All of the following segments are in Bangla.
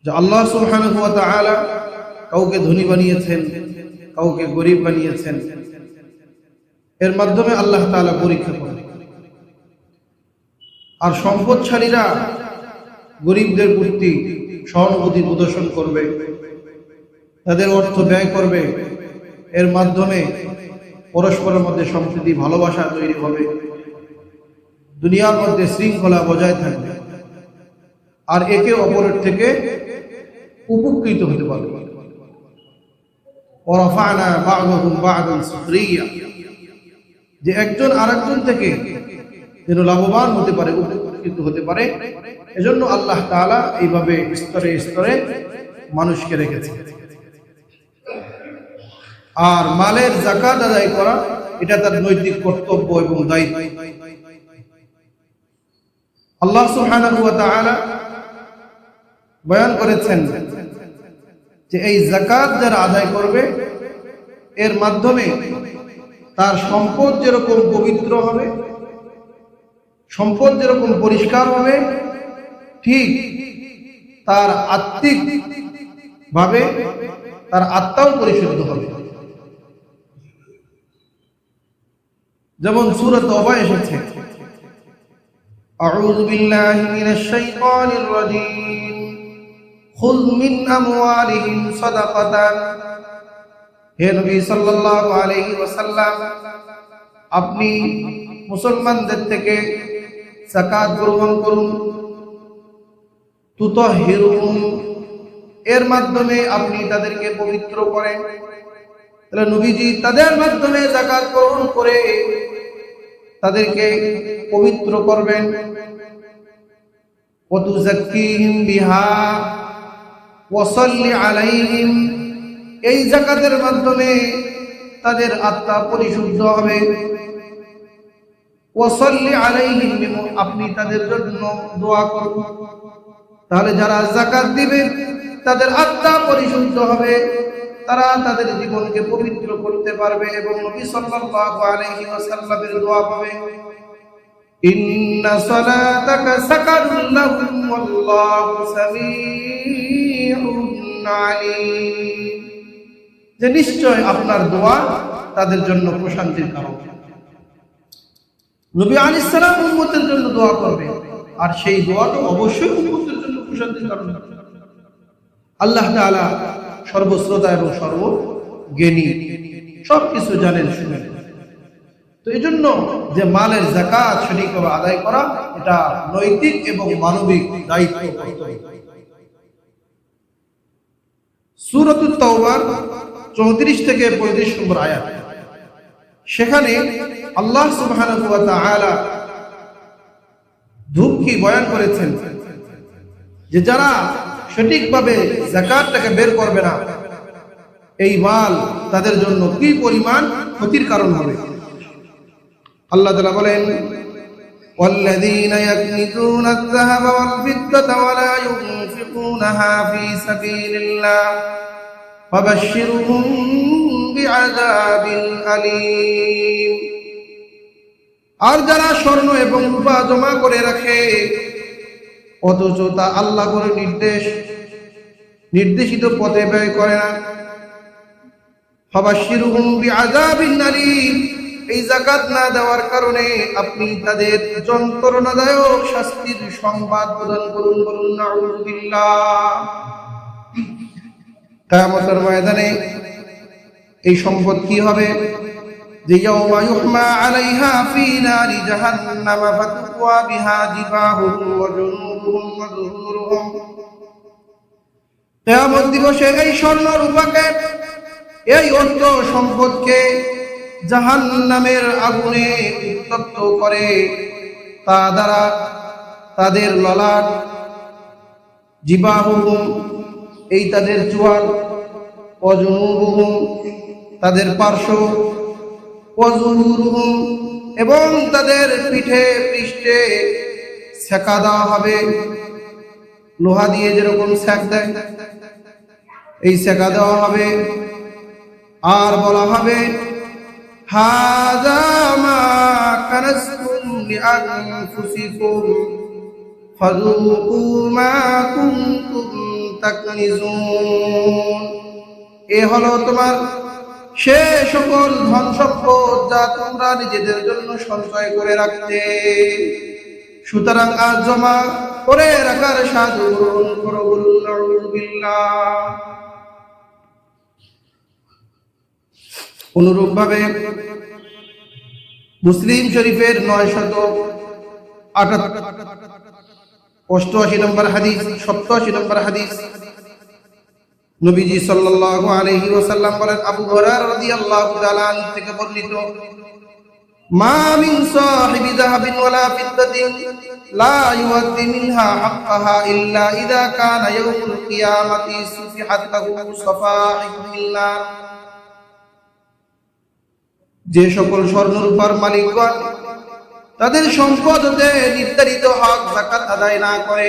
যে আল্লাহ সুবহানাহু ওয়া তাআলা কাউকে ধনী বানিয়েছেন, কাউকে গরিব বানিয়েছেন, এর মাধ্যমে আল্লাহ তাআলা পরীক্ষা করেন। আর সম্পদশালীরা গরিবদের প্রতি সহানুভূতি প্রদর্শন করবে, তাদের অর্থ ব্যয় করবে, এর মাধ্যমে পরস্পরের মধ্যে সম্প্রীতি ভালোবাসা তৈরি হবে, দুনিয়ার মধ্যে শৃঙ্খলা বজায় থাকবে, আর একে অপরের থেকে উপকৃত হতে পারবে। ওয়ারাফা'না বা'দাহুম বা'দান সুখরিয়া, যে একজন আরেকজন থেকে যেন লাভবান হতে পারে, উপকৃত হতে পারে, এজন্য আল্লাহ তাআলা এইভাবে স্তরে স্তরে মানুষকে রেখেছে। আর মালের যাকাত আদায় করা এটা তার নৈতিক কর্তব্য এবং দায়িত্ব। আল্লাহ সুবহানাহু ওয়া তাআলা বয়ান করেছেন যে এই যাকাত যারা আদায় করবে এর মাধ্যমে তার সম্পদ যেরকম পবিত্র হবে, সম্পদ যেরকম পরিষ্কার হবে, ঠিক তার আত্মিক ভাবে তার আত্মাও পরিশুদ্ধ হবে। যেমন সূরা তওবা এসেছে, আউযু বিল্লাহি মিনাশ শাইতানির রাজীম, খুয মিন আমওয়ালিহিম সাদাকাতান। হে নবী সাল্লাল্লাহু আলাইহি ওয়াসাল্লাম, আপনি মুসলমানদের থেকে যাকাত গ্রহণ করুন, তুতাহহিরুহুম, এর মাধ্যমে আপনি তাদেরকে পবিত্র করেন। তাহলে নবীজি তাদের মাধ্যমে যাকাত গ্রহণ করে তাদেরকে পবিত্র করবেন। ওয়া তুযাক্কিহিম বিহা ওয়া সাল্লি আলাইহিম, এই যাকাতের মাধ্যমে তাদের আত্মা পরিশুদ্ধ হবে। ওয়া সাল্লি আলাইহিম, আপনি তাদের জন্য দোয়া করুন। তাহলে যারা যাকাত দিবে তাদের আত্মা পরিশুদ্ধ হবে, তারা তাদের জীবনকে পবিত্র করতে পারবে এবং নবী সাল্লাল্লাহু আলাইহি ওয়াসাল্লামের দোয়া পাবে। ইন্না সালাতাকা সাকানুন লাহুম ওয়াল্লাহু সামিউন আলীম, যে নিশ্চয় আপনার দোয়া তাদের জন্য প্রশান্তির কারণ। নবী আলাইহিস সালাম উম্মতের জন্য দোয়া করবে, আর সেই দোয়া তো অবশ্যই উম্মতের জন্য প্রশান্তির কারণ। আল্লাহ তাআলা সর্বশ্রোতা এবং সর্বজ্ঞানী, সবকিছু জানেন শুনেন। তো এই জন্য যে মালের যাকাত সঠিকভাবে আদায় করা এটা নৈতিক এবং মানবিক দায়িত্ব। সূরাতুত তাওবার 34 থেকে 35 নম্বর আয়াত, সেখানে আল্লাহ সুবহানাহু ওয়া তাআলা ধুমকি বয়ান করেছেন যে যারা সঠিকভাবে যাকাতটাকে বের করবে না, এই মাল তাদের জন্য কি পরিমাণ ক্ষতির কারণ হবে। আল্লাহ তাআলা বলেন, ওয়াল্লাযীনা ইয়াকনিজুনা আয-যাহাবা ওয়াল-ফিদ্দাতা ওয়া লা ইউনফিকুনাহা ফী সাবীলিল্লাহ ফাবাশশিরহুম বিআযাবিন আলীম। আর যারা স্বর্ণ এবং রূপা জমা করে রাখে অথচ তা আল্লাহর নির্দেশিত পথে ব্যয় করে না, ফাবাশশিরহুম বিআযাবিন আলীম, এই যাকাত না দেওয়ার কারণে আপনি তাদের যন্ত্রণাদায়ক শাস্তির সংবাদ প্রদান করুন। বলুন নাউযুবিল্লাহ। কিয়ামতের ময়দানে এই সম্পদ কি হবে? যে ইয়াউমা ইউহমা আলাইহা ফী নারি জাহান্নাম ফাতুওয়া বিহা জিবাহুহুম ওয়া জুনুবুহুম ওয়া যুহুরুহুম। কিয়ামত দিবসে এই স্বর্ণ রূপাকে, এই অর্থ সম্পদকে জাহান্নামের আগুনে উত্তপ্ত করে, তা দ্বারা তাদের ললাট, জিবাহুহুম এই তাদের চোয়াল, ওয়া জুনুবুহুম তাদের পার্শ্ব, ওয়া যুহুরুহুম এবং তাদের পিঠে পৃষ্ঠে সেকা দেওয়া হবে। লোহা দিয়ে যেরকম সেক দেয়, এই সেকা দেওয়া হবে। আর বলা হবে, হাযা মা কানাসতুম লিআনফুসিকুম ফাযুকু মা কুনতুম তাকনিজুন। এ হলো তোমার সে সকল ধন সম্পদ যা তোমরা নিজেদের জন্য সঞ্চয় করে রাখতে। সুতরাং আজ জমা করে রাখার সাধু গ্রহণ করো, বলুন নাউযুবিল্লাহ। অনুরূপ ভাবে মুসলিম শরীফের 988 নম্বর হাদিস, 87 নম্বর হাদিস, নবীজি সাল্লাল্লাহু আলাইহি ওয়াসাল্লাম বলেন, আবু হুরায়রা রাদিয়াল্লাহু তাআলা আনহু থেকে বর্ণিত, মা মিন সাহিবি যাহাবিন ওয়ালা ফিদ্দাতিন লা ইউআদ্দি মিনহা হাক্কাহা ইল্লা ইযা কানা ইয়াউমুল কিয়ামাতি সুফিহাত লাহু সাফাহিকুল নার। যে সকল স্বর্ণ রূপার মালিকগণ তাদের সম্পদ হতে নির্ধারিত হক যাকাত আদায় না করে,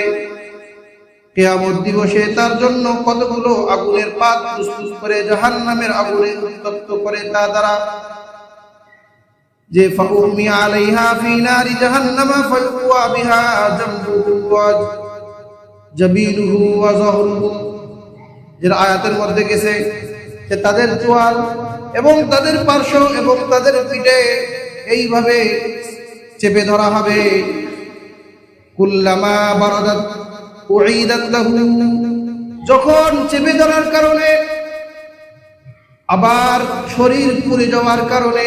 কিয়ামত দিবসে তার জন্য কতগুলো আগুনের পাত প্রস্তুত করে জাহান্নামের আগুনে উত্তপ্ত করে তা দ্বারা, যে ফাউমি আলাইহা ফি নারি জাহান্নাম ফায়ুওয়া বিহা জামবুহু ওয়া জাবিলুহু ওয়া যাহরুহু। যে আয়াতের মধ্যে গেছে যে তাদের চোয়াল এবং তাদের পার্শ্ব এবং তাদের পিঠে এইভাবে চেপে ধরা হবে। কুল্লামা বারাদাত উঈদাত লাহু, যখন চেপে ধরার কারণে আবার শরীর পুড়ে যাওয়ার কারণে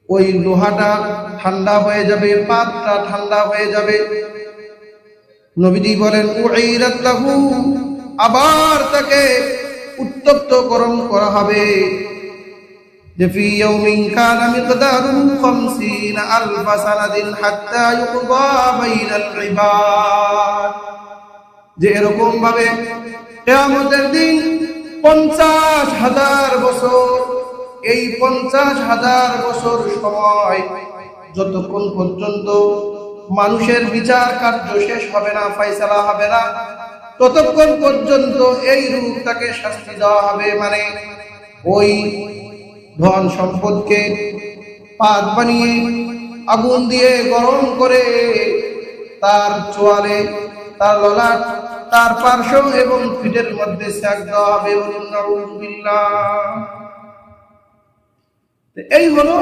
ওই লোহাটা ঠান্ডা হয়ে যাবে, পাতটা ঠান্ডা হয়ে যাবে। নবীজি বলেন উঈদাত লাহু, আবার তাকে উত্তপ্ত গরম করা হবে। যে ফি ইয়াউমিন কানা মিকদারুহু 50,000 সানাতিন হাত্তা ইউকদা বাইনাল ইবাদ। যে এরকম ভাবে কিয়ামতের দিন 50,000 বছর, এই 50,000 বছর সময় যতক্ষণ পর্যন্ত মানুষের বিচার কার্য শেষ হবে না, ফয়সালা হবে না, ততক্ষণ পর্যন্ত এই রূপ তাকে শাস্তি দেওয়া হবে। মানে ওই ধন সম্পদকে পাত বানিয়ে আগুন দিয়ে গরম করে তার চোয়ালে, তার ললাট, তার পার্শ্ব এবং পিঠের মধ্যে সেক দেওয়া হবে। বলুন নাউযুবিল্লাহ। এই হলো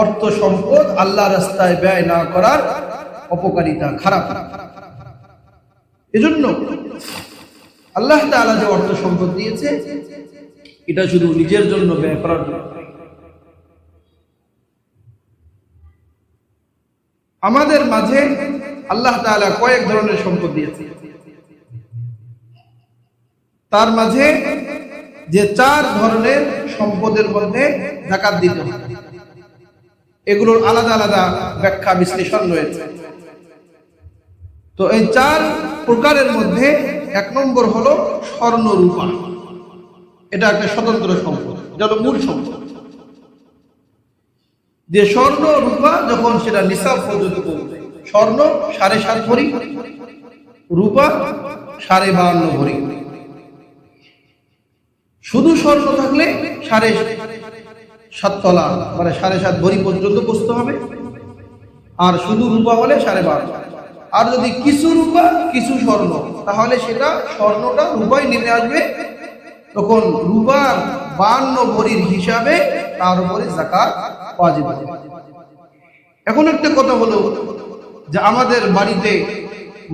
অর্থ সম্পদ আল্লাহর রাস্তায় ব্যয় না করার অপকারিতা, খারাপ। এজন্য আল্লাহ তাআলা যে অর্থ সম্পদ দিয়েছে এটা শুধু নিজের জন্য ব্যয় করার জন্য। আমাদের মাঝে আল্লাহ তাআলা কয়েক ধরনের সম্পদ দিয়েছে, তার মাঝে যে 4 ধরনের সম্পদের মধ্যে যাকাত দিতে হবে, এগুলোর আলাদা আলাদা ব্যাখ্যা বিশ্লেষণ রয়েছে। তো এই 4 প্রকারের মধ্যে 1 নম্বর হলো স্বর্ণ রূপা। এটা একটা স্বতন্ত্র সম্পদ, যেটা মূল সম্পদ। যে স্বর্ণ রূপা যখন সেটা নিসাব পর্যন্ত পৌঁছে, স্বর্ণ 7.5 ভরি, রূপা 52.5 ভরি। শুধু স্বর্ণ থাকলে 7.5 তলা মানে 7.5 ভরি পর্যন্ত পৌঁছতে হবে, আর শুধু রূপা হলে 12.5। আর যদি কিছু রূপা কিছু স্বর্ণ, তাহলে সেটা স্বর্ণটা রূপায় নেমে আসবে, তখন রূপার 52 ভরির হিসাবে তার উপরে যাকাত ওয়াজিব হবে। এখন একটা কথা হলো যে আমাদের বাড়িতে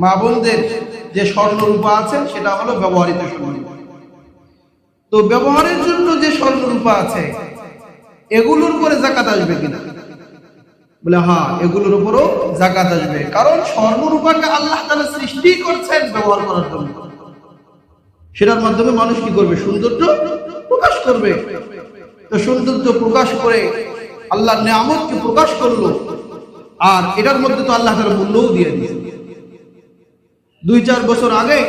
মা বোনদের যে স্বর্ণ রূপা আছে সেটা হলো ব্যবহৃত স্বর্ণ। তো ব্যবহারের জন্য যে স্বর্ণ রূপা আছে এগুলোর উপরে যাকাত আসবে কিনা? বলে হ্যাঁ, এগুলোর উপরও যাকাত আসবে, কারণ স্বর্ণ রূপাকে আল্লাহ তাআলা সৃষ্টি করছেন ব্যবহার করার জন্য। সেটার মাধ্যমে মানুষ কি করবে? সৌন্দর্য প্রকাশ করবে। তো সৌন্দর্য প্রকাশ করে আল্লাহর নিয়ামতকে প্রকাশ করলো, আর এটার মধ্যে তো আল্লাহ তাআলা মূল্যও দিয়ে দিয়েছে। 2-4 বছর আগে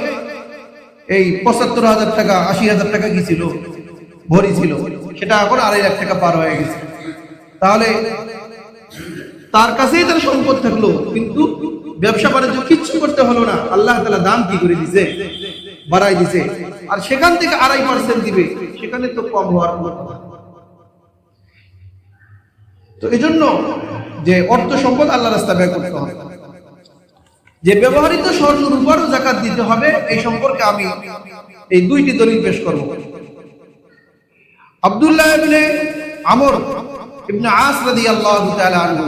এই 75,000 টাকা 80,000 টাকা কি ছিল, ভরি ছিল, সেটা এখন 2.5 লাখ টাকা পার হয়ে গেছে। তাহলে তার কাছেই তার সম্পদ থাকলো, কিন্তু ব্যবসা বাণিজ্য কিচ্ছু করতে হলো না। আল্লাহ তাআলা দাম কি করে দিছে? বাড়াই দিছে। আর সেখান থেকে 2.5% দিবে, সেখানে তো কম হওয়ার কথা। তো এই জন্য যে অর্থ সম্পদ আল্লাহর রাস্তায় ব্যয় করতে হবে। যে ব্যবহৃত স্বর্ণের উপরও যাকাত দিতে হবে, এই সম্পর্কে আমি এই দুইটি দলিল পেশ করব। আব্দুল্লাহ ইবনে আমর ইবনে আস রাদিয়াল্লাহু তাআলা আনহু,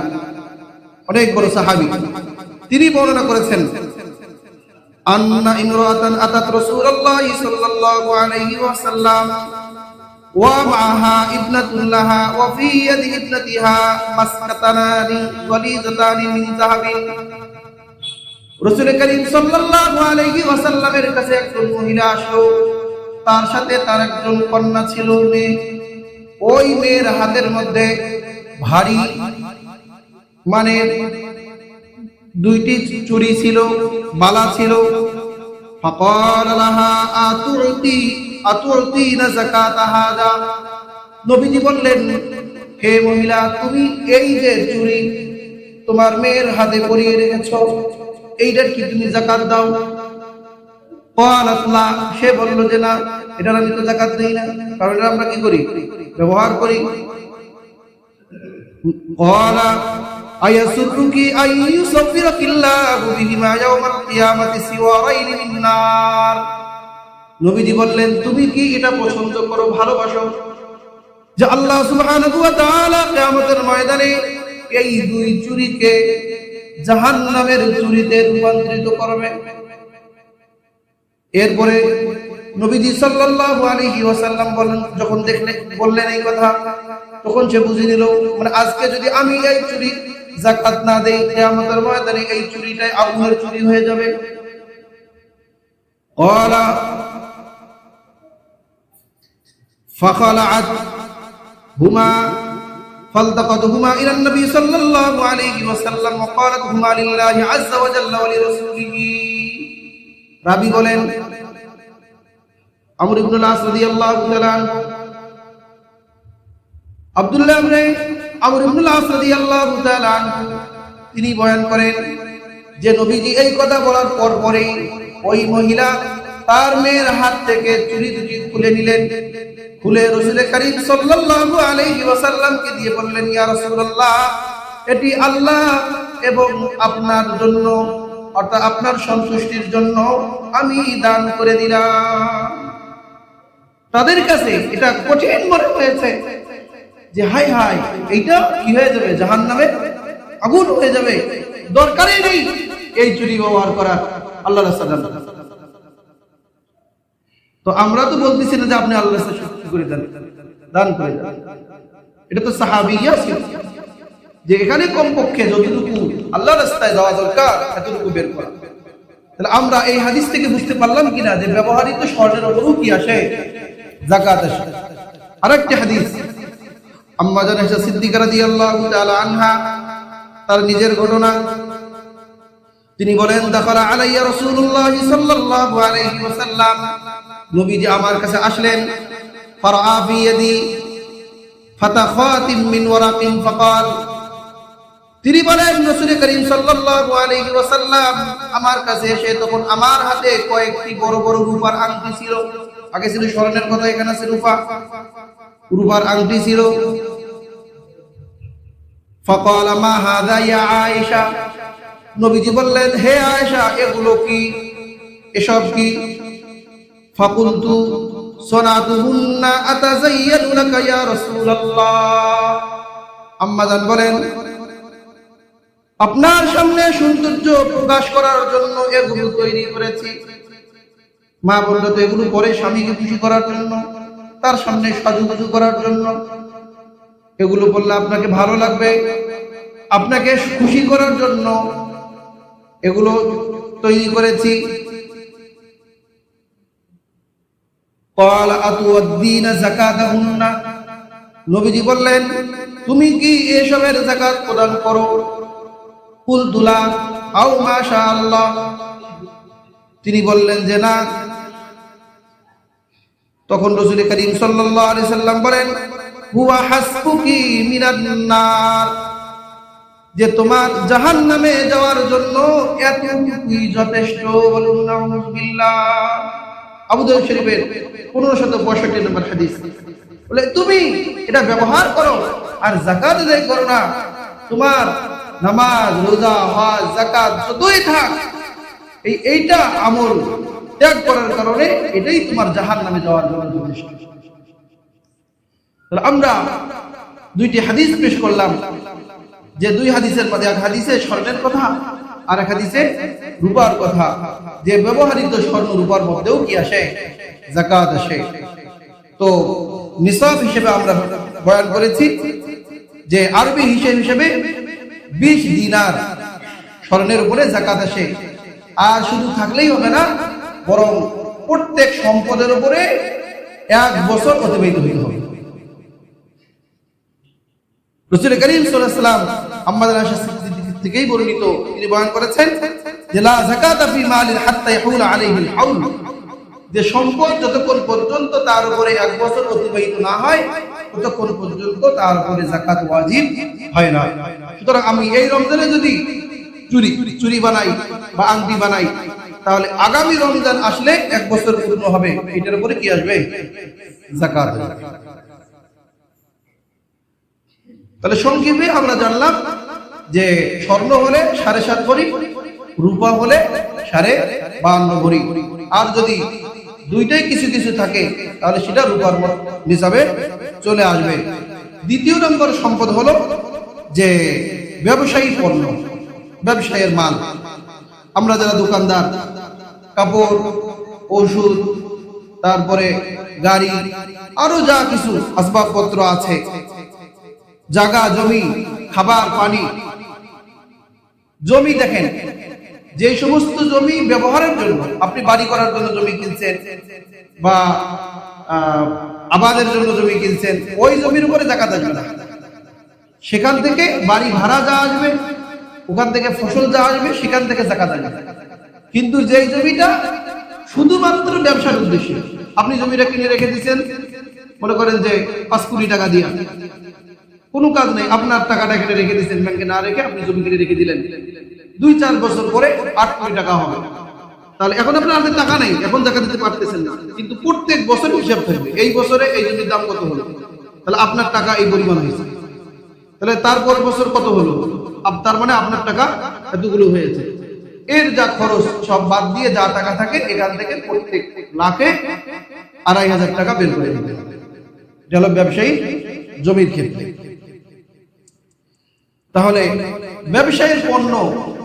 অনেক বড় সাহাবী, তিনি বর্ণনা করেছেন আন্না ইমরাতান আতাত রাসূলুল্লাহ সাল্লাল্লাহু আলাইহি ওয়াসাল্লাম ওয়া মাআহা ইবনাতুন লাহা ওয়া ফি ইয়াদি ইবনাতিহা মাসকাতানানি ওয়ালিদাতানি মিন যাহাবিন। রাসূল করিম সাল্লাল্লাহু আলাইহি ওয়াসাল্লামের কাছে একজন মহিলা আসলো, তার সাথে তার একজন কন্যা ছিল, মেয়ে। ওই মেয়ের হাতের মধ্যে ভারী মানে দুইটি চুড়ি ছিল, বালা ছিল। ফাকাল লাহা আতুতিনা যাকাত হাদা। নবীজি বললেন, হে মহিলা, তুমি এই যে চুড়ি তোমার মেয়ের হাতে পরিয়ে রেখেছো, এইটার কি তুমি যাকাত দাও? ক্বালাত লা। সে বলল যে না, এটার আমি তো যাকাত দেই না, কারণ এটা আমরা কি করি? ব্যবহার করি। ক্বালা আয়াসুরুকি আইয়ুসাফিরাকিল্লাহু বিহিমা ইয়াওমাল কিয়ামাতি সিওয়ারাইনি মিন নার। নবীজি বললেন, তুমি কি এটা পছন্দ করো, ভালোবাসো যে আল্লাহ সুবহানাহু ওয়া তাআলা কিয়ামতের ময়দানে এই দুই চুরিকে জাহান্নামের চুরিতে রূপান্তরিত করবে? এরপরে নবীজি সাল্লাল্লাহু আলাইহি ওয়াসাল্লাম যখন বললেন এই কথা, তখন সে বুঝে নিল, মানে আজকে যদি আমি এই চুরি যাকাত না দেই, কিয়ামতের ময়দানে এই চুরিটাই আগুনের চুরি হয়ে যাবে। ক্বালা ফাখালাআত হুমা ফালতাকাতহুমা ইলা নবী সাল্লাল্লাহু আলাইহি ওয়াসাল্লাম ওয়া ক্বালাত হুমা লিল্লাহি আযজা ওয়া জাল্লা ওয়া লিরাসূলিহি। রাবী বলেন, আমর ইবনে আস রাদিয়াল্লাহু তাআলা আনহু, আব্দুল্লাহ ইবনে আমর ইবনে আস রাদিয়াল্লাহু তাআলা আনহু তিনি বয়ান করেন যে নবীজি এই কথা বলার পরেই ওই মহিলা তার মেয়ের হাত থেকে চুরি দুটি খুলে নিলেন। খুলে রাসূল করিম সাল্লাল্লাহু আলাইহি ওয়াসাল্লামকে দিয়ে বললেন, ইয়া রাসূলুল্লাহ, এটি আল্লাহ এবং আপনার জন্য, অর্থাৎ আপনার সন্তুষ্টির জন্য আমি দান করে দিলাম। তাদের কাছে এটা কঠিন মনে হয়েছে যে হায় হায়, এইটা কি হয়ে যাবে? জাহান্নামে আগুন হয়ে যাবে, দরকারই নেই এই চুরি ব্যবহার করার। আল্লাহ রাসূল তো আমরা তো বলতেছি না যে আপনি আল্লাহর কাছে সত্যি করে দেন, দান করে দেন। এটা তো সাহাবিয়া ছিল যে এখানে কমপক্ষে যতটুকু আল্লাহর রাস্তায় দেওয়া দরকার এতটুকু বের করা। তাহলে আমরা এই হাদিস থেকে বুঝতে পারলাম কিনা যে ব্যবহৃত স্বর্ণের উপরও কি আসে? যাকাত আসে। আরেকটি হাদিস, আম্মা জান আয়েশা সিদ্দিকা রাদিয়াল্লাহু তাআলা আনহা, তার নিজের ঘটনা, তিনি বলেন, দাখালা আলাইয়া রাসূলুল্লাহ সাল্লাল্লাহু আলাইহি ওয়াসাল্লাম, নবীজি আমার কাছে আসলেন। ফারআ ফি ইয়াদি ফাতাখাতিম মিন ওয়ারাকিন ফাকাল, তিনি বলেন রাসূল করিম সাল্লাল্লাহু আলাইহি ওয়াসাল্লাম আমার কাছে এসে তখন আমার হাতে কয়েকটি বড় বড় রূপার আংটি ছিল। আগে ছিল স্বর্ণের কথা, এখানে আছে রূপার আংটি ছিল। ফাকাল মা হাযা ইয়া আয়েশা, নবীজি বললেন, হে আয়েশা, এগুলো কি, এসব কি? ফাকুলতু সনাতুহুন্না আতাযায়্যানু লাকা ইয়া রাসূলুল্লাহ। আম্মা জান বলেন, আপনার সামনে সৌন্দর্য প্রকাশ করার জন্য এগুলো তৈরি করেছি। মা বলল, তো এগুলো পরে স্বামীকে খুশি করার জন্য, তার সামনে সাজুগুজু করার জন্য এগুলো বললে আপনাকে ভালো লাগবে, আপনাকে খুশি করার জন্য এগুলো তৈরি করেছি। ক্বালা আতুদ্দিনা যাকাতাহুন্না, নবীজি বললেন, তুমি কি এসবের যাকাত প্রদান করো? কুলতু লা আও মাশাআল্লাহ, তিনি বললেন যে না। তখন রাসূল করিম সাল্লাল্লাহু আলাইহি সাল্লাম বলেন, হুয়া হাসবুকি মিনান নার, যে তোমার জাহান্নামে যাওয়ার জন্য এতটুকুই যথেষ্ট। বলুন নাউযুবিল্লাহ। আবু দাউদ শরীফের 1565 নম্বর হাদিস। বলে তুমি এটা ব্যবহার করো আর যাকাত আদায় করো না, তোমার নামাজ, রোজা, হজ, যাকাত যতই থাক এইটা আমল ত্যাগ করার কারণে এটাই তোমার জাহান্নামে যাওয়ার জন্য যথেষ্ট। তাহলে আমরা দুইটি হাদিস পেশ করলাম, যে দুই হাদিসের মধ্যে এক হাদিসে স্বর্ণের কথা আর এক হাদিসে রূপার কথা, যে ব্যবহৃত স্বর্ণ রূপার মধ্যেও কি আসে? যাকাত আসে। তো নিসাব হিসেবে আমরা বয়ান করেছি যে আরবি হিসেবে 20 দিনার স্বর্ণের উপরে যাকাত আসে। আর শুধু থাকলেই হবে না, বরং প্রত্যেক সম্পদের উপরে 1 বছর অতিবাহিত হইতে হবে। রাসূল করিম সাল্লাল্লাহু আলাইহি ওয়াসাল্লাম আমাদের থেকেই বর্ণিত, তিনি বয়ান করেছেন যে লা যাকাতা ফি মালিন হাত্তা ইয়াহুল আলাইহিল হাউল, যে সম্পদ যতক্ষণ পর্যন্ত তার উপরে 1 বছর অতিবাহিত না হয় ততক্ষণ পর্যন্ত তার উপরে যাকাত ওয়াজিব হয় না। সুতরাং আমি এই রমজানে যদি চুরি বানাই বা আংটি বানাই, তাহলে আগামী রমজান আসলে 1 বছর পূর্ণ হবে, এটার উপরে কি আসবে? যাকাত। তাহলে সংক্ষেপে আমরা জানলাম যে স্বর্ণ হলে 7.5 ভরি, রূপা হলে 52.5 ভরি, আর যদি দুইটাই কিছু কিছু থাকে তাহলে সেটা রূপার হিসাবে চলে আসবে। দ্বিতীয় নম্বর সম্পদ হলো যে ব্যবসায়ী পণ্য, ব্যবসায়ের মাল। আমরা যারা দোকানদার, কাপড়, ওষুধ, তারপরে গাড়ি, আরো যা কিছু আসবাবপত্র আছে, জায়গা জমি, খাবার পানি, জমি দেখেন, যে সমস্ত জমি ব্যবহারের জন্য, আপনি বাড়ি করার জন্য জমি কিনছেন বা আবাদের জন্য জমি কিনছেন, ওই জমির উপরে যাকাত আসবে না। সেখান থেকে বাড়ি ভাড়া যা আসবে, ওখান থেকে ফসল যা আসবে, সেখান থেকে যাকাত আসবে। কিন্তু যেই জমিটা শুধুমাত্র ব্যবসার উদ্দেশ্যে, আপনি জমিটা কিনে রেখে দিচ্ছেন, মনে করেন যে 5 কোটি টাকা দিয়ে, কোনো কাজ নেই, আপনার টাকাটা এখানে রেখে দিচ্ছেন, ব্যাংকে না রেখে আপনি জমি কিনে রেখে দিলেন, 2-4 বছর পরে 8 কোটি টাকা হবে। তাহলে এখন আপনার হাতে টাকা নেই, এখন যাকাত দিতে পারতেছেন না, কিন্তু প্রত্যেক বছর হিসাব থাকবে, এই বছরে এই জমির দাম কত হলো, তাহলে আপনার টাকা এই পরিমাণ হয়েছে, তাহলে তারপর বছর কত হলো, তার মানে আপনার টাকা এতগুলো হয়েছে। এর যা খরচ সব বাদ দিয়ে যা টাকা থাকে, এখান থেকে প্রত্যেক লাখে 2,500 টাকা বের করে দিতে হবে। এটা হলো ব্যবসায়ী জমির ক্ষেত্রে। তাহলে ব্যবসায়ের পণ্য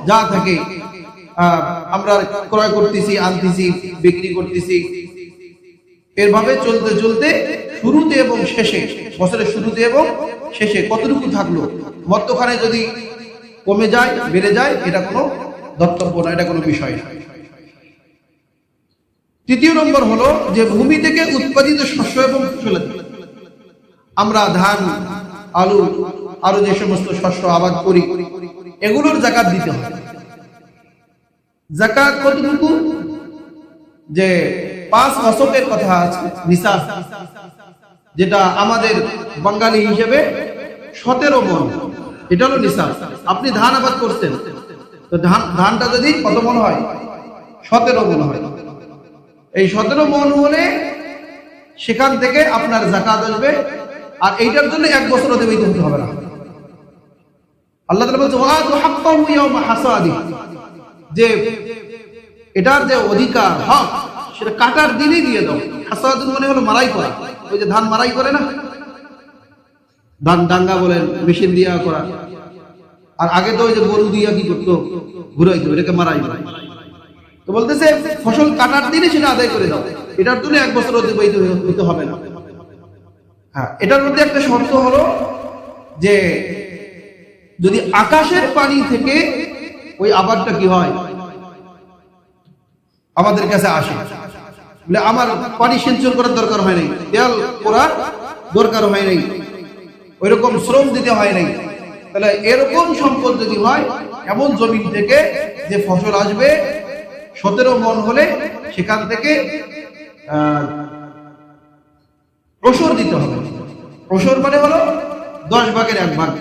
যা থাকে, আমরা ক্রয় করতেছি, আনতেছি, বিক্রি করতেছি, এরভাবে চলতে চলতে শুরুতে এবং শেষে, বছরের শুরুতে এবং শেষে কতটুকু থাকলো, মধ্যখানে যদি কমে যায়, বেড়ে যায়, এটা কোনো ধর্তব্য না, এটা কোনো বিষয় না। তৃতীয় নম্বর হলো যে ভূমি থেকে উৎপাদিত শস্য এবং ফসলের, আমরা ধান, আলু, আরো যে সমস্ত শস্য আবাদ করি, এগুলোর যাকাত দিতে হবে। যাকাত কতটুকু? যে 5 ওয়াসকের কথা আছে, নিসাব, যেটা আমাদের বাঙালি হিসেবে 17 মণ, এটা হলো নিসাব। আপনি ধান আবাদ করছেন, তো ধানটা যদি কত মণ হয়? 17 মণ হয়। এই 17 মণ হলে সেখান থেকে আপনার যাকাত আসবে, আর এইটার জন্য 1 বছর অতিবাহিত হতে হবে না। আল্লাহ তাআলা বলেন ওয়াতু হাক্কাহু ইয়াওমা হাসাদি, যে এটার যে অধিকার, হক, সেটা কাটার দিনই দিয়ে দাও। হাসাদুন মানে হলো মারাই করা, ওই যে ধান মারাই করে না, ধান ডাঙ্গা বলেন, মেশিন দিয়া করা। আর আগে তো ওই যে গরু দিয়া কি করতো, ঘুরাইতো, এটাকে মারাই করে। তো বলতেছে ফসল কাটার দিনে সেটা আদায় করে দাও, এটার জন্য 1 বছর অতিবাহিত হতে হবে না। হ্যাঁ, এটার মধ্যে একটা শর্ত হলো যে যদি আকাশের পানি থেকে ওই আবাদটা কি হয়, আমাদের কাছে আসে, বলে আমার পানি সিঞ্চন করার দরকার হয় নাই, দেয়াল করার দরকার হয় নাই, ওইরকম শ্রম দিতে হয় নাই, তাহলে এরকম সম্পদ যদি হয়, এমন জমিন থেকে যে ফসল আসবে 17 মণ হলে, সেখান থেকে ওশর দিতে হবে। ওশর মানে হলো 10 ভাগের 1 ভাগ,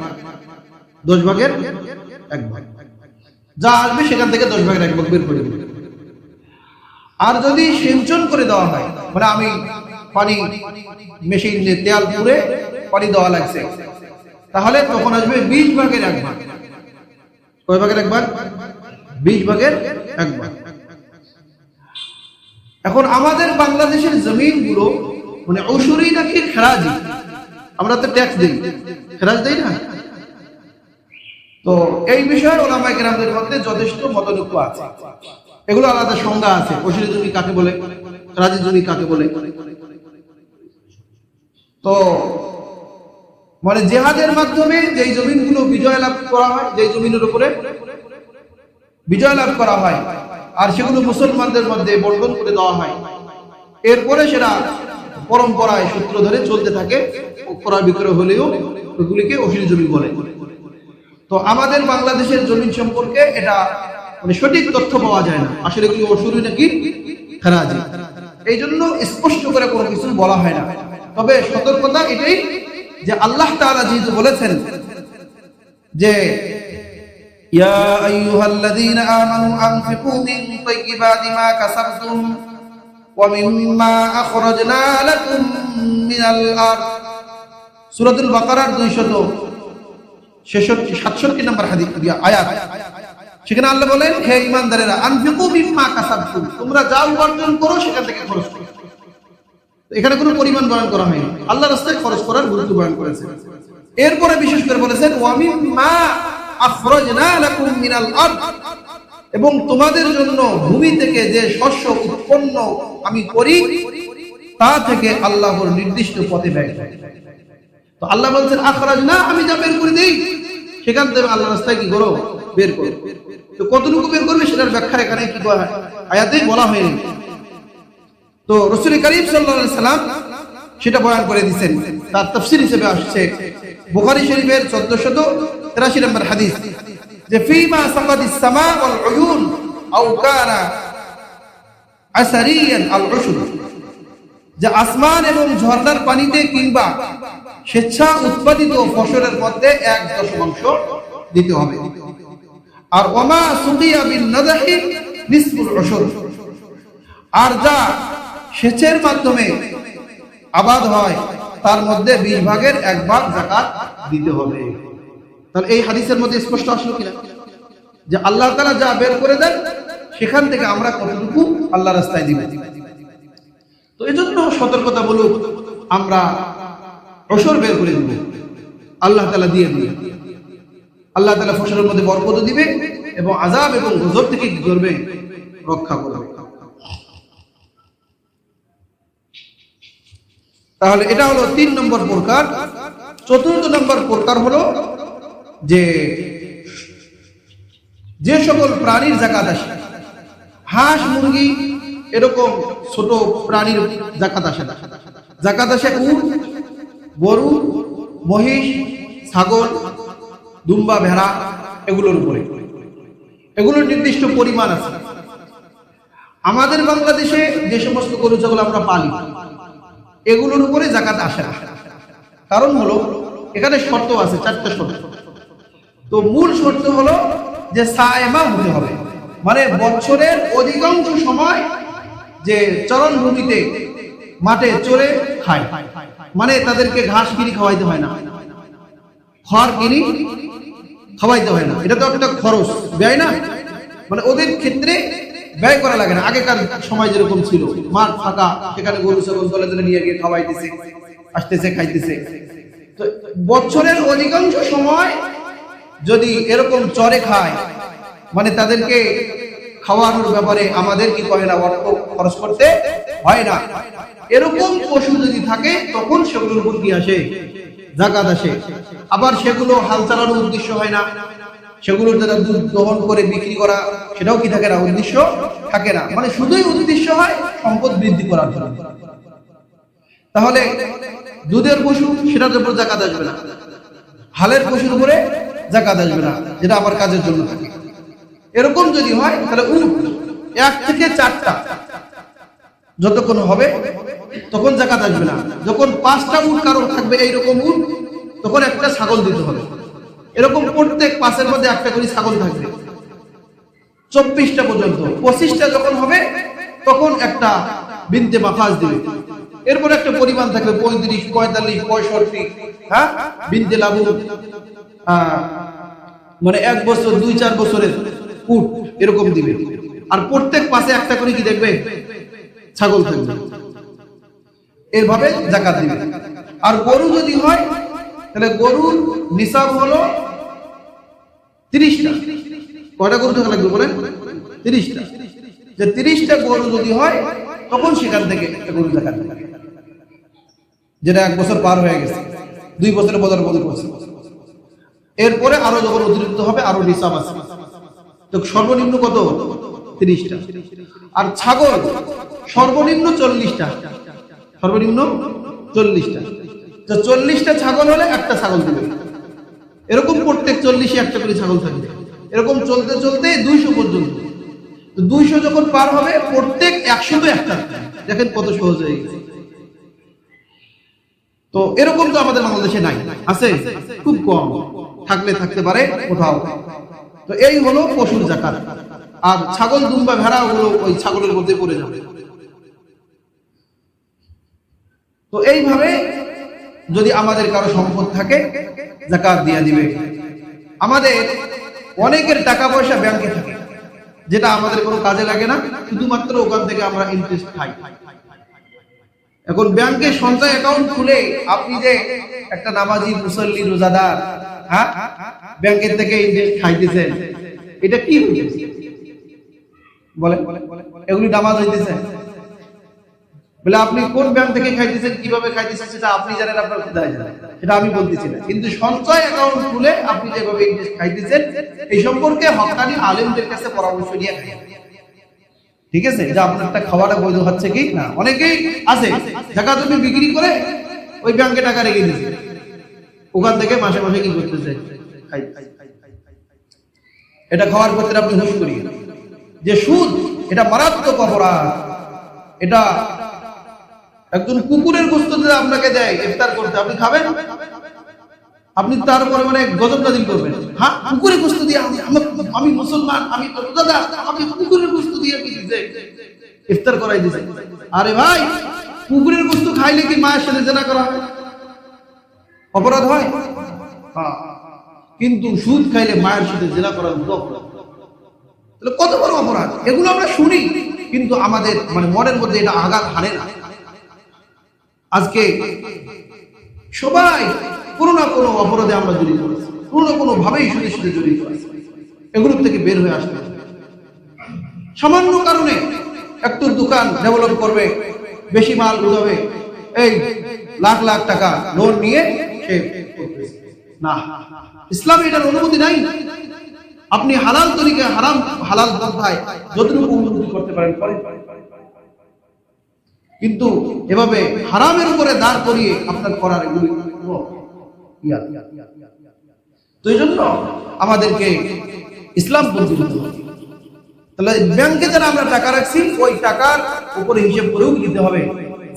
10 ভাগের 1 ভাগ যা আসবে সেখান থেকে 10 ভাগের 1 ভাগ বের করে দেবে। আর যদি সিঞ্চন করে দেওয়া হয়, মানে আমি পানি মেশিন দিয়ে তেল পুরে পানি দেওয়া লাগছে, তাহলে তখন আসবে 20 ভাগের 1 ভাগ। কয় ভাগের 1 ভাগ? 20 ভাগের 1 ভাগ। এখন আমাদের বাংলাদেশের জমিনগুলো মানে উশুরি নাকি খেরাজি, আমরা তো ট্যাক্স দিই, খেরাজ দেই না। তো এই বিষয়ে ওলামায়ে কেরামদের মধ্যে যথেষ্ট মতৈক্য আছে, এগুলো আলাদা সংজ্ঞা আছে। উশুরি জমি কাকে বলে, খেরাজি জমি কাকে বলে। তো মানে জিহাদের মাধ্যমে যেই জমিনগুলো বিজয় লাভ করা হয়, যেই জমিনের উপরে বিজয় লাভ করা হয় আর সেগুলো মুসলমানদের মধ্যে বন্টন করে দেওয়া হয়, এরপরে সেটা পরম্পরায় সূত্র ধরে চলতে থাকে, ক্রয় বিক্রয় হলেও ওগুলিকে উশুরি জমি বলে। তো আমাদের বাংলাদেশের জমিন সম্পর্কে এটা মানে সঠিক তথ্য পাওয়া যায় না, আসলে এগুলি উশুরি নাকি খেরাজি, এই জন্য স্পষ্ট করে কোনো কিছু বলা হয় না। তবে সতর্কতা এটাই যে আল্লাহ তাআলা যেহেতু বলেছেন যে ইয়া আইয়ুহাল্লাযীনা আমানু আনফিকু মিন তাইয়্যিবাতি মা কাসাবতুম ওয়া মিম্মা আখরাজনা লাকুম মিনাল আরদ, সূরাতুল বাকারার 267 নম্বর হাদিস আয়াত। সেখানে আল্লাহ বলেন, হে ঈমানদারেরা, আনফিকু মিম্মা কাসাবতুম, তোমরা যা উপার্জন করো সেখান থেকে খরচ করো। এখানে কোনো পরিমাণ বয়ান করা হয়নি, আল্লাহর রাস্তায় খরচ করার গুরুত্ব বয়ান করেছেন। এরপরে বিশেষ করে বলেছেন ওয়া মিম্মা আখরাজনা লাকুম মিনাল আরদ, এবং তোমাদের জন্য ভূমি থেকে যে শস্য উৎপন্ন আমি করি তা থেকে আল্লাহর নির্দিষ্ট পথে ব্যয় করি। তো আল্লাহ বলছেন আখরাজনা, আমি যা বের করে দেই সেখান থেকে আল্লাহর রাস্তায় কি করো, বের করো। তো কতটুকু বের করবে সেটার ব্যাখ্যা এখানে কি আয়াতেই বলা হয়নি। তো রাসূল করিম সাল্লাল্লাহু আলাইহি সাল্লাম সেটা বয়ান করে দিয়েছেন, তার তাফসীর হিসেবে আসছে বুখারী শরীফের 1483 নম্বর হাদিস, যে ফিমা সাকাদিস সামা ওয়াল উয়ুন আও কানা আসরিয়ান আল উশর, যে আসমান এবং ঝর্ণার পানিতে কিংবা স্বেচ্ছা উৎপাদিত ফসলের মধ্যে 1/10 দিতে হবে। আর ওমা সুকিয়া বিন নাদহি নিসফুল উশর, আর যা সেচের মাধ্যমে আবাদ হয় তার মধ্যে 20 ভাগের 1 ভাগ যাকাত দিতে হবে। তাহলে এই হাদিসের মধ্যে স্পষ্ট আসলো কিনা যে আল্লাহ তাআলা যা বের করে দেন সেখান থেকে আমরা কতটুকু আল্লাহর রাস্তায় দিব। তো এজন্য সতর্কতা বলুক, আমরা উশর বের করে দিব, আল্লাহ তাআলা দিয়ে দিবেন, আল্লাহ তাআলা ফসলের মধ্যে বরকত দিবে এবং আযাব এবং গজব থেকে কি করবে, রক্ষা করবে। তাহলে এটা হলো 3 নম্বর প্রকার। 4th নম্বর প্রকার হলো যে সকল প্রাণীর যাকাত আসে, হাঁস মুরগি এরকম ছোট প্রাণীর যাকাত আসে না। যাকাত আসে উট, গরু, মহিষ, ছাগল, দুম্বা, ভেড়া, এগুলোর উপরে। এগুলোর নির্দিষ্ট পরিমাণ আছে। আমাদের বাংলাদেশে যে সমস্ত গরু ছাগল আমরা পালি এগুলোর উপরে যাকাত আসে না। কারণ হলো এখানে শর্ত আছে, 4টা শর্ত। তো মূল শর্ত হলো যে সায়েমা হতে হবে, মানে বছরের অধিকাংশ সময় যে চরণভূমিতে মাঠে চড়ে খায়, মানে তাদেরকে ঘাস কিনে খাওয়াইতে হয় না, খড় কিনে খাওয়াইতে হয় না। এটা তো একটা খরচ, ব্যয় না, মানে ওদের ক্ষেত্রে ব্যয় করা লাগে না। আগেকার সময় যেরকম ছিল, মাঠ ফাঁকা, সেখানে গরু ছাগল দলে দলে নিয়ে গিয়ে খাওয়াইতেছে, আসতেছে, খাইতেছে। তো বছরের অধিকাংশ সময় যদি এরকম চরে খায়, মানে তাদেরকে খাওয়ানোর ব্যাপারে আমাদের কি করে না, অর্থ খরচ করতে হয় না। এরকম পশু যদি থাকে তখন সেগুলোর উপর কি আসে, যাকাত আসে। আবার সেগুলো হাল চালানোর উদ্দেশ্য হয় না, সেগুলোর দ্বারা দুধ দহন করে বিক্রি করা, সেটাও কি থাকে না, উদ্দেশ্য থাকে না। মানে শুধুই উদ্দেশ্য হয় সম্পদ বৃদ্ধি করার জন্য। তাহলে দুধের পশু সেটার উপর যাকাত আসবে না, হালের পশুর উপরে যাকাত আসবে না, যেটা আমার কাজের জন্য থাকে। এরকম যদি হয় তাহলে উট 1 থেকে 4টা যতক্ষণ হবে তখন যাকাত আসবে না। যখন 5টা উট কারো থাকবে এইরকম উট, তখন একটা ছাগল দিতে হবে। এরকম প্রত্যেক 5-এর মধ্যে একটা করে ছাগল থাকবে 24টা পর্যন্ত। 25টা যখন হবে তখন একটা বিনতে মাফাজ দিবে। এরপর একটা পরিমাণ থাকবে 35, 45, 65, হ্যাঁ, বিনতে লাবু, মানে 1 বছর, 2-4 বছরের উট এরকম দিবে। আর প্রত্যেক 5-এ একটা করে কি দেখবে, ছাগল থাকবে, এভাবে যাকাত দিবে। আর গরু যদি হয় তাহলে গরুর নিসাব হলো 30টা। কয়টা গরু থাকা লাগবে বলেন? 30টা। যে 30টা গরু যদি হয় তখন সেখান থেকে একটা গরু যাকাত দিবে, যেটা 1 বছর পার হয়ে গেছে, 2 বছরে বদল করছে। এরপরে আরো যখন অতিরিক্ত হবে আরো নিসাব আছে, তো সর্বনিম্ন কত? 30টা। আর ছাগল সর্বনিম্ন 40টা, সর্বনিম্ন 40টা। তো 40টা ছাগল হলে একটা ছাগল দিবে। এরকম প্রত্যেক 40-এ একটা করে ছাগল থাকবে। এরকম চলতে চলতে 200 পর্যন্ত। তো 200 যখন পার হবে প্রত্যেক 100 একটা। দেখেন কত সহজ হয়ে গেছে। তো এরকম তো আমাদের বাংলাদেশে নাই, আছে খুব কম, থাকলে থাকতে পারে কোথাও। তো এই হলো পশুর যাকাত। আর ছাগল, দুম্বা, ভেড়া ওগুলো ওই ছাগলের মধ্যে পড়ে যাবে। তো এইভাবে যদি আমাদের কারো সম্পদ থাকে যাকাত দিয়ে দিবে। আমাদের অনেকের টাকা পয়সা ব্যাংকে থাকে, যেটা আমাদের কোনো কাজে লাগে না, শুধুমাত্র ওখান থেকে আমরা ইন্টারেস্ট খাই। এখন ব্যাংকে সঞ্চয় অ্যাকাউন্ট খুলে আপনি যে একটা নামাজি, মুসল্লি, রোজাদার, হ্যাঁ, ব্যাংকের থেকে ইন্টারেস্ট খাইতেছেন, এটা কি বলে? এগুলি নামাজ হইতেছে? বলে আপনি কোন ব্যাংক থেকে খাইতেছেন, কিভাবে খাইতেছেন সেটা আপনি জানেন, আপনার কোথায় জানেন, সেটা আমি বলতেছি না। কিন্তু সঞ্চয় অ্যাকাউন্ট খুলে আপনি যেভাবে ইন্টারেস্ট খাইতেছেন এই সম্পর্কে হক্কানি আলেমদের কাছে পরামর্শ নিয়ে খাই, ঠিক আছে? যে আপনারটা খাওয়াটা বৈধ হচ্ছে কি না। অনেকেই আছে টাকা তুমি বিক্রি করে ওই ব্যাংকে টাকা রেখে দিয়েছে, ওখান থেকে মাসে মাসে কি করতেছে, খাই। এটা খাওয়ার ক্ষেত্রে আপনি হুঁশ করিয়ে যে সুদ এটা মারাত্মক অপরাধ। এটা একজন কুকুরের গোশত যদি আপনাকে দেয় ইফতার করতে, আপনি খাবেন? আপনি তারপরে মানে গজব নাযিল করবেন, হ্যাঁ কুকুরের গোশত দিয়ে আমি মুসলমান, আমি তো রোজাদার, আমাকে কুকুরের গোশত দিয়ে কি দিতে ইফতার করাই দিয়েছে। আরে ভাই, কুকুরের গোশত খাইলে কি মায়ের সাথে জেনা করা হয়? অপরাধ হয়? হ্যাঁ। কিন্তু সুদ খাইলে মায়ের সাথে জেনা করার মতো অপরাধ। তাহলে কত বড় অপরাধ! এগুলো আমরা শুনি, কিন্তু আমাদের মানে মনের মধ্যে এটা আঘাত হানে না। আজকে সবাই কোনো না কোনো অপরাধে আমরা জড়িত আছি, কোনো না কোনো ভাবেই সুদের সাথে জড়িত আছি। এগুলো থেকে বের হয়ে আসতে হবে। সামান্য কারণে একটু দোকান ডেভেলপ করবে, বেশি মাল উঠাবে, এই লাখ লাখ টাকা লোন নিয়ে সে না, ইসলাম এটার অনুমতি নাই। আপনি হালাল তরিকে হারাম হালাল পন্থায় যতটুকু উন্নতি করতে পারেন করেন, কিন্তু এভাবে হারামের উপরে দাঁড় করিয়ে আপনার করার এগুলি। তো এই জন্য আমাদেরকে ইসলাম পন্থী হতে হবে। তাহলে ব্যাংকে যারা আমরা টাকা রাখছি ওই টাকার উপরে হিসেব করেও দিতে হবে,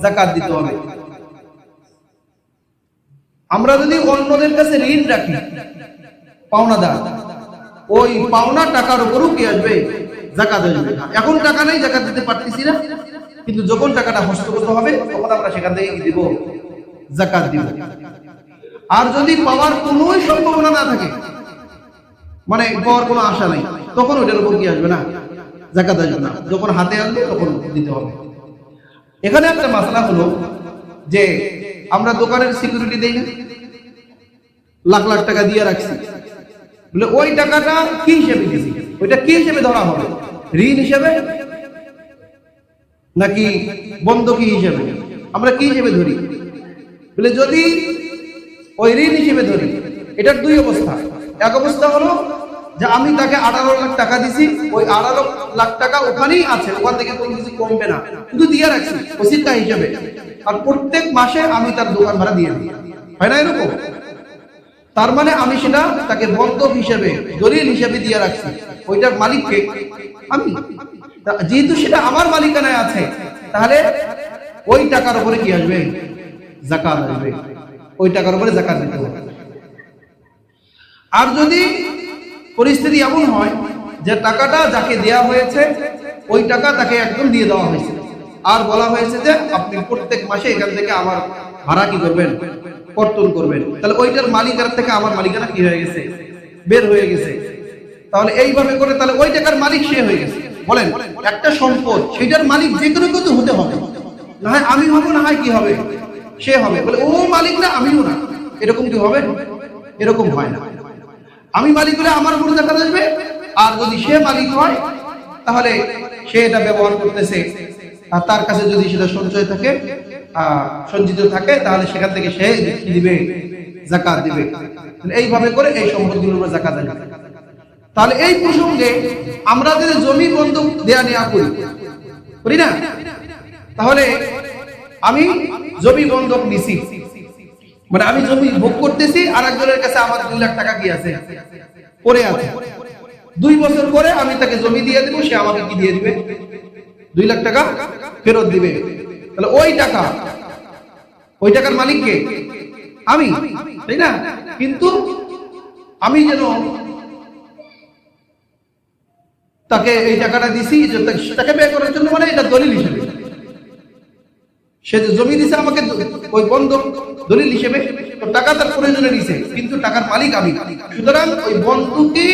যাকাত দিতে হবে। আমরা যদি অন্যদের কাছে ঋণ রাখি, পাওনাদার, ওই পাওনা টাকার উপরও কি আসবে, যাকাত আসবে। এখন টাকা নেই, যাকাত দিতে পারতেছি না, কিন্তু যখন টাকাটা হস্তগত হবে তখন আমরা সেখান থেকে দিব, যাকাত দিব। আর যদি পাওয়ার কোনো সম্ভাবনা না থাকে, মানে পাওয়ার কোনো আশা নাই, তখন ওইটার উপর কি আসবে না, যাকাত আসবে না। যখন হাতে আসবে তখন দিতে হবে। এখানে একটা মাসলা হলো যে আমরা দোকানের সিকিউরিটি দেই না, লাখ লাখ টাকা দিয়ে রাখছি, বলে ওই টাকাটা কি হিসেবে দিছি, ওইটা কি হিসেবে ধরা হবে, ঋণ হিসেবে নাকি বন্ধকি হিসেবে? আমরা কি হিসেবে ধরি? বলে যদি ওই ঋণ হিসেবে ধরি, এটার দুই অবস্থা। এক অবস্থা হলো যে আমি তাকে 18 লাখ টাকা দিছি, ওই 18 লাখ টাকা ওখানেই আছে, ওখান থেকে কোনো কিছু কমবে না, শুধু দিয়ে রাখছি ওসিদটা হিসেবে, আর প্রত্যেক মাসে আমি তার দোকান ভাড়া দিয়ে দিই, হয় না এরকম? তার মানে আমি সেটা তাকে বন্ধক হিসেবে, দলিল হিসেবে দিয়ে রাখছি, ওইটার মালিককে আমি। যেহেতু সেটা আমার মালিকানায় আছে, তাহলে ওই টাকার উপরে কি আসবে, যাকাত আসবে, ওই টাকার উপরে যাকাত দিতে হবে। আর যদি পরিস্থিতি এমন হয় যে টাকাটা যাকে দেয়া হয়েছে ওই টাকা তাকে একদম দিয়ে দেওয়া হয়েছে, আর বলা হয়েছে যে আপনি প্রত্যেক মাসে এখান থেকে আমার ভাড়া কি করবেন, কর্তন করবেন, তাহলে ওইটার মালিকানা থেকে আমার মালিকানা কি হয়ে গেছে, বের হয়ে গেছে। তাহলে এইভাবে করে তাহলে ওই টাকার মালিক সে হয়ে গেছে, বলেন একটা সম্পদ সেটার মালিক যে কোনো কিছু হতে হবে, না হয় আমি হব, না হয় কি হবে, সে হবে। বলে ও মালিক না আমিও না, এরকম কি হবে? এরকম হয় না। আমি মালিক হলে আমার উপরে জাকাত আসবে, আর যদি সে মালিক হয় তাহলে সে এটা ব্যবহার করতেছে, আর তার কাছে যদি সেটা সঞ্চয় থাকে, সঞ্চিত থাকে, তাহলে সেখান থেকে সে দিবে, জাকাত দিবে। এইভাবে করে এই সম্পদগুলোর উপর জাকাত আসবে। তাহলে এই প্রসঙ্গে আমরা যদি জমি বন্ধক দেয়া নেওয়া করি না, তাহলে আমি জমি বন্ধক নিছি, মানে আমি জমি ভোগ করতেছি, আর একজনের কাছে আমার 2 লাখ টাকা কি আছে, পড়ে আছে। 2 বছর পরে আমি তাকে জমি দিয়ে দেবো, সে আমাকে কি দিয়ে দিবে? 2 লাখ টাকা ফেরত দিবে। তাহলে ওই টাকার মালিক কে? আমি, তাই না? কিন্তু আমি যেন তাকে এই টাকাটা দিছি তাকে ব্যয় করার জন্য, মানে এটা দলিল হিসেবে, সে যে জমি দিছে আমাকে ওই বন্ধক দলিল হিসেবে, তো টাকা তার প্রয়োজনে নিছে, কিন্তু টাকার মালিক আমি। সুতরাং ওই বন্ধুকে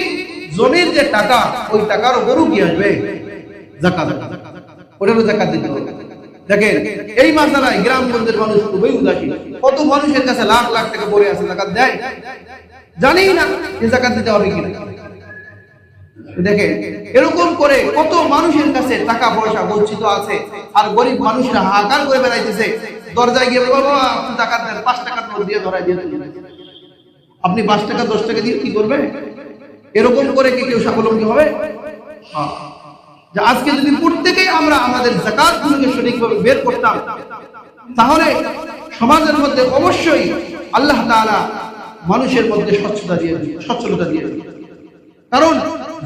জমির যে টাকা, ওই টাকার উপরও কি আসবে? জাকাত। ওটারও জাকাত দিতে হবে। দেখেন এই মাসালায় গ্রামগঞ্জের মানুষ খুবই উদাসীন। কত মানুষের কাছে লাখ লাখ টাকা পড়ে আছে, জাকাত দেয়, জানেই না যে জাকাত দিতে হবে কিনা। দেখেন এরকম করে কত মানুষের কাছে টাকা পয়সা বঞ্চিত আছে, আর গরিব মানুষরা হাহাকার করে বেড়াইতেছে, দরজায় গিয়ে বাবা আপনি জাকাত দেন, 5 টাকার নোট দিয়ে ধরাই দিয়ে, আপনি 5 টাকা 10 টাকা দিয়ে কি করবে? এরকম করে কি কেউ স্বাবলম্বী হবে? যে আজকে যদি প্রত্যেকেই আমরা আমাদের যাকাতগুলোকে সঠিকভাবে বের করতাম, তাহলে সমাজের মধ্যে অবশ্যই আল্লাহ তাআলা মানুষের মধ্যে সচ্ছলতা দিয়ে দিবেন। কারণ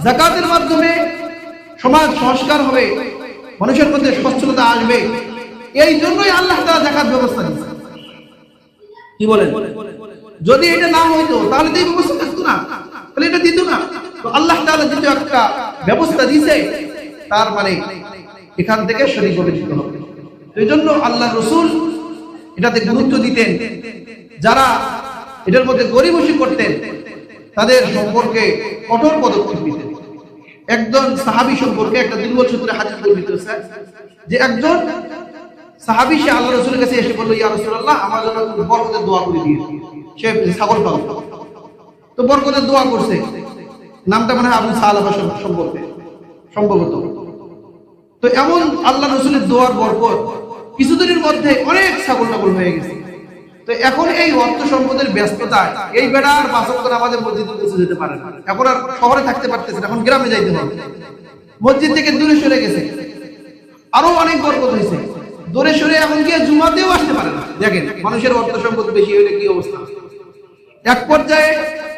যাকাতের মাধ্যমে সমাজ সংস্কার হবে, মানুষের মধ্যে সচ্ছলতা আসবে। এই জন্যই আল্লাহ তাআলা যাকাত ব্যবস্থা দিয়েছেন। কি বলেন? যদি এটা না হইতো তাহলে তো এই ব্যবস্থা থাকতো না, তাহলে এটা দিত না। তো আল্লাহ তাআলা যেটা একটা ব্যবস্থা দিয়েছে, তার মানে এখান থেকে সঠিকভাবে দিতে হবে। এই জন্য আল্লাহ রাসূল এটাতে গুরুত্ব দিতেন। যারা এটার মধ্যে গরিবসী করতেন তাদের সম্পর্কে কঠোর পদক্ষেপ নিতেন। একজন সাহাবী সম্পর্কে একটা দুর্বল সূত্রে হাদিস বর্ণিত হয়েছে যে একজন সাহাবী সে আল্লাহ রাসূলের কাছে এসে বলল, ইয়া রাসূলুল্লাহ, আমার জন্য বরকতের দোয়া করে দিন। সে ছাগল পাগল, তো বরকতের দোয়া করছে। নামটা মানে আবু সালাবা সম্ভবত। তো এমন আল্লাহ রাসূলের দোয়ার বরকত কিছুদিনের মধ্যে অনেক ছাগল টাগল হয়ে গেছে। তো এখন এই অর্থ সম্পদের ব্যস্ততায় এই বেড়া আর 5 ওয়াক্ত নামাজের মসজিদে পৌঁছে যেতে পারে না, এখন আর শহরে থাকতে পারতেছে না, এখন গ্রামে যাইতে হবে, মসজিদ থেকে দূরে সরে গেছে। আরো অনেক বরকত হয়েছে, দূরে সরে এখন গিয়ে জুমাতেও আসতে পারে না। দেখেন মানুষের অর্থ সম্পদ বেশি হলে কি অবস্থা। এক পর্যায়ে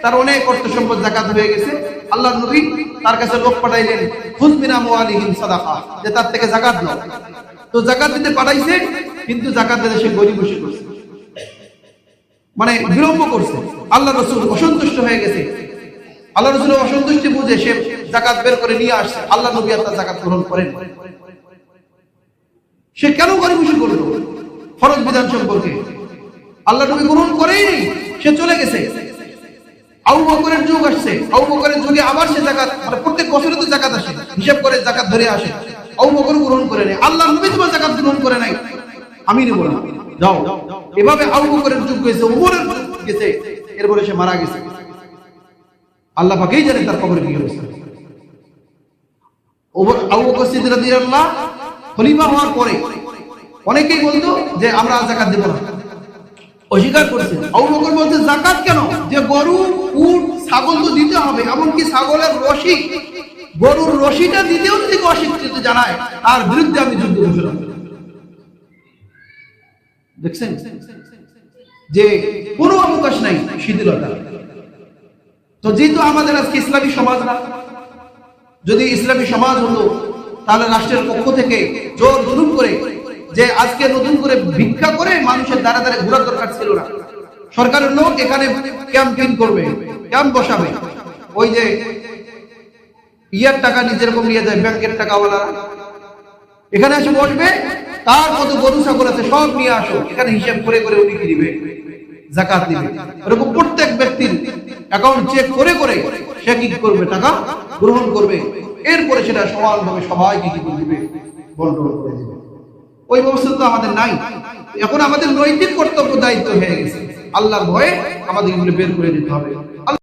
তার অনেক অর্থ সম্পদ যাকাত হয়ে গেছে। আল্লাহর নবী তার কাছে লোক পাঠাইলেন, খুয মিন আমওয়ালিহিম সাদাকা, যে তার থেকে যাকাত নাও। তো যাকাত দিতে পাঠাইছে, কিন্তু যাকাত দিতে সে গরিবসী করছে, মানে বিলম্ব করছে। আল্লাহ রাসূল অসন্তুষ্ট হয়ে গেছে। আল্লাহ রাসূলের অসন্তুষ্টি বুঝে সে যাকাত বের করে নিয়ে আসছে। আল্লাহ নবী আর তার যাকাত গ্রহণ করেন। সে কেন গরিবসী করলো? ফরজ বিধান সম্পর্কে আল্লাহ নবী গ্রহণ করেই সে চলে গেছে। আবু বকরের যুগ আসছে, আবু বকরের যুগে আবার সে যাকাত, মানে প্রত্যেক বছরে তো যাকাত আসে, হিসাব করে যাকাত ধরে আসে। আবু বকর গ্রহণ করে নেয়, আল্লাহ নবী তোমার যাকাত গ্রহণ করে নাই, আমি নেব না, যাও। এভাবে আবু বকরের যুগ গেছে, ওমরের যুগ গেছে, এরপরে সে মারা গেছে। আল্লাহ পাকেই জানে তার কবরে কি হয়েছে। আবু বকর সিদ্দিক রাদিয়াল্লাহু খলিফা হওয়ার পরে অনেকেই বলতো যে আমরা যাকাত দেব না, অস্বীকার করছে। আবু বকর বলছে যাকাত কেন? যে গরু, উট, ছাগল তো দিতে হবে, এমনকি ছাগলের রশি, গরুর রশিটা দিতেও যদি অস্বীকৃতি জানায়, তার বিরুদ্ধে আমি যুদ্ধ ঘোষণা করি। দেখছেন যে কোনো অবকাশ নাই শিথিলতা। তো যেহেতু আমাদের আজকে ইসলামী সমাজ না, যদি ইসলামী সমাজ হতো তাহলে রাষ্ট্রের পক্ষ থেকে জোর জুলুম করে যে আজকে নতুন করে ভিক্ষা করে মানুষের দ্বারা দ্বারা ঘোরার দরকার ছিল না। সরকারের লোক এখানে ক্যাম্পেইন করবে, ক্যাম্প বসাবে। ওই যে ইয়ার টাকা যেরকম নিয়ে যায় ব্যাংকের টাকাওয়ালারা, এখানে এসে বসবে, তার কত গরু ছাগল আছে সব নিয়ে আসো, এখানে হিসাব করে করে উনি কি দিবে? যাকাত দিবে। এরকম প্রত্যেক ব্যক্তির অ্যাকাউন্ট চেক করে করে সে কি করবে? টাকা গ্রহণ করবে। এরপরে সেটা সমানভাবে সবাইকে কি করে দিবে, বন্টন করে দিবে। ওই ব্যবস্থা তো আমাদের নাই। এখন আমাদের নৈতিক কর্তব্য দায়িত্ব হয়ে গেছে, আল্লাহর ভয়ে আমাদের এগুলো বের করে দিতে হবে।